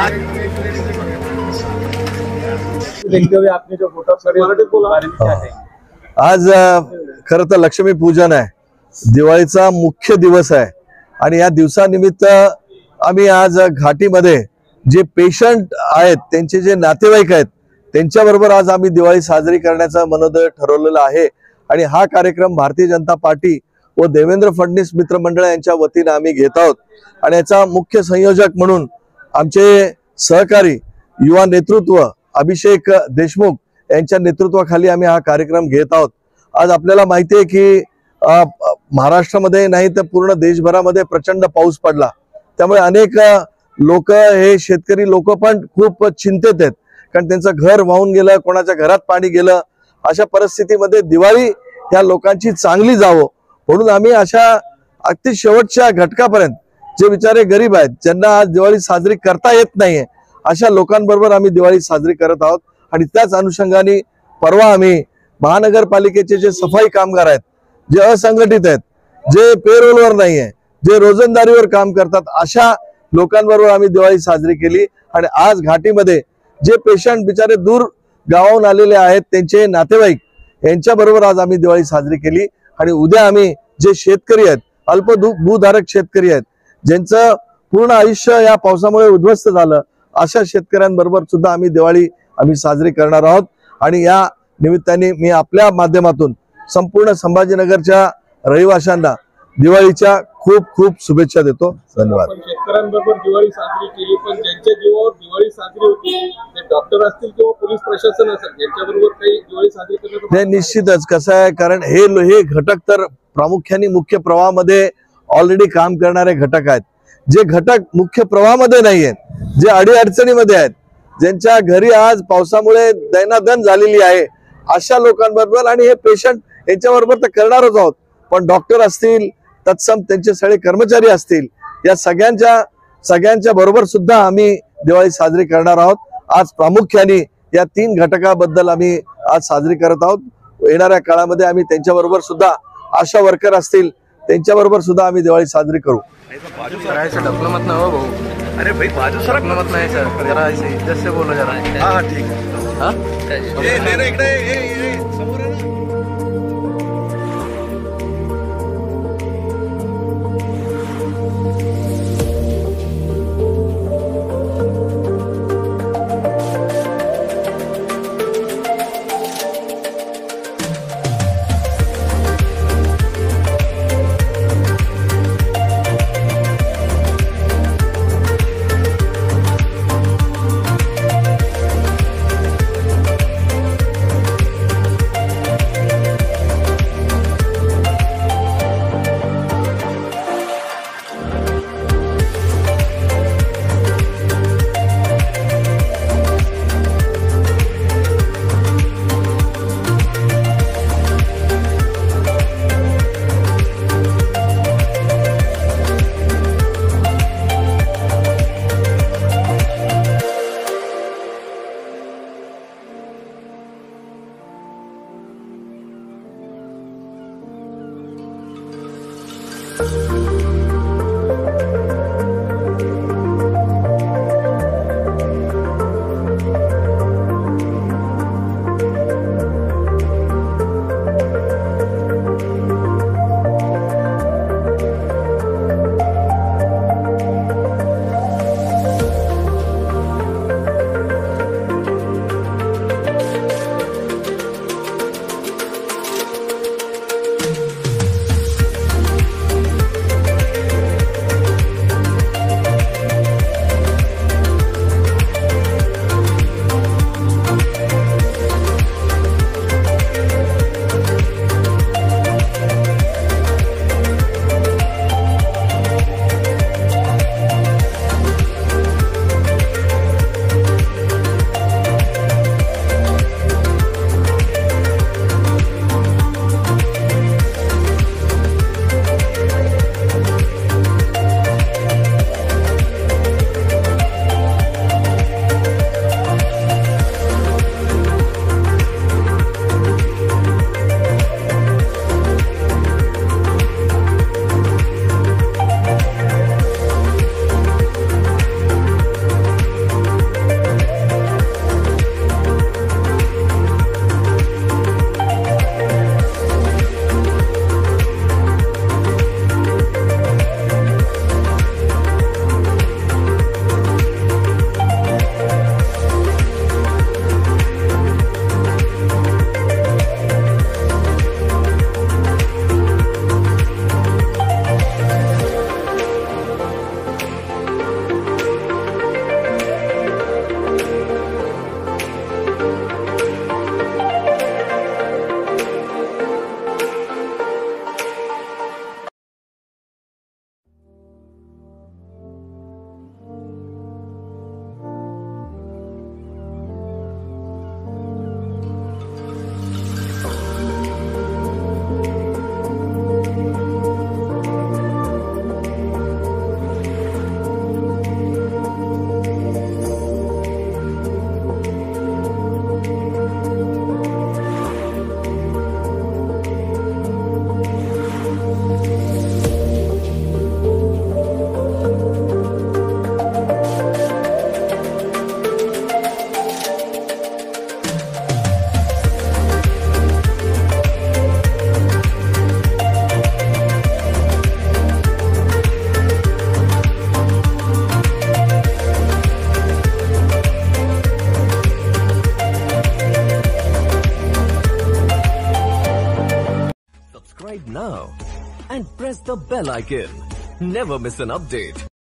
आपने जो आज खरं तर लक्ष्मी पूजन आहे, दिवाळीचा मुख्य दिवस आहे आणि या दिवसानिमित्त आम्ही आज घाटीमध्ये जे पेशंट आहेत त्यांचे जे नातेवाईक आहेत त्यांच्याबरोबर आज आम्ही दिवाळी साजरी करण्याचा मनोदय ठरवलेला आहे आणि हा कार्यक्रम भारतीय जनता पार्टी व देवेंद्र फडणवीस मित्रमंडळ यांच्या वतीने आम्ही घेत आहोत आणि याचा मुख्य संयोजक म्हणून आमचे सहकारी युवा नेतृत्व अभिषेक देशमुख यांच्या नेतृत्वाखाली आम्ही हा कार्यक्रम घेत आहोत। आज आपल्याला माहिती आहे की महाराष्ट्रामध्ये नाही तर पूर्ण देशभरामध्ये प्रचंड पाऊस पडला, त्यामुळे अनेक लोक हे शेतकरी लोक पण खूप चिंतेत आहेत, कारण त्यांचं घर वाहून गेलं, कोणाच्या घरात पाणी गेलं। अशा परिस्थितीमध्ये दिवाळी या लोकांची चांगली जावो म्हणून आम्ही अशा अगदी शेवटच्या घटकापर्यंत जे बिचारे गरीब आहेत, ज्यांना आज दिवाळी साजरी करता येत नाहीये, अशा लोकांबरोबर आम्ही दिवाळी साजरी करत आहोत। आणि त्याच अनुषंगाने परवा आम्ही महानगरपालिकेचे जे सफाई कामगार आहेत, जे असंघटित आहेत, जे पेरोलवर नाहीये, जे रोजंदारीवर काम करतात, अशा लोकांबरोबर आम्ही दिवाळी साजरी केली। आणि आज घाटीमध्ये जे पेशंट बिचारे दूर गावाहून आलेले आहेत त्यांचे नातेवाईक यांच्याबरोबर आज आम्ही दिवाळी साजरी केली। आणि उद्या आम्ही जे शेतकरी आहेत, अल्पभूधारक शेतकरी आहेत, ज्यांचं पूर्ण आयुष्य या पावसामुळे उद्ध्वस्त झालं, अशा शेतकऱ्यांबरोबर सुद्धा आम्ही दिवाळी साजरी करणार आहोत। आणि या निमित्ताने मी आपल्या माध्यमातून संपूर्ण संभाजीनगरच्या रहिवाशांना दिवाळीच्या खूप खूप शुभेच्छा देतो। धन्यवाद। शेतकऱ्यांबरोबर दिवाळी साजरी केली, पण ज्यांच्या जीवावर दिवाळी साजरी होती ते डॉक्टर असतील किंवा पोलीस प्रशासन असेल, यांच्याबरोबर काही दिवाळी साजरी करण्यात नाही, निश्चितच कसं आहे, कारण हे घटक तर प्रामुख्याने मुख्य प्रवाहामध्ये ऑलरेडी काम करणारे घटक आहेत। जे घटक मुख्य प्रवाहामध्ये नाही आहेत, जे अडीअडचणीमध्ये आहेत, ज्यांच्या घरी आज पावसामुळे दैनादन झालेली आहे, अशा लोकांबरोबर आणि हे पेशंट यांच्याबरोबर तर करणारच आहोत, पण डॉक्टर असतील, तत्सम त्यांचे सगळे कर्मचारी असतील, या सगळ्यांच्या बरोबर सुद्धा आम्ही दिवाळी साजरी करणार आहोत। आज प्रामुख्याने या 3 घटकाबद्दल आम्ही आज साजरी करत आहोत। येणाऱ्या काळामध्ये आम्ही त्यांच्याबरोबर सुद्धा आशा वर्कर असतील त्यांच्याबरोबर सुद्धा आम्ही दिवाळी साजरी करू। मत ना हो भाऊ, अरे भाई बाजू सर मत नाही सर, जरा ऐसे इज्जत से बोलो जरा। हाँ ठीक है, हाँ press the bell icon. Never miss an update.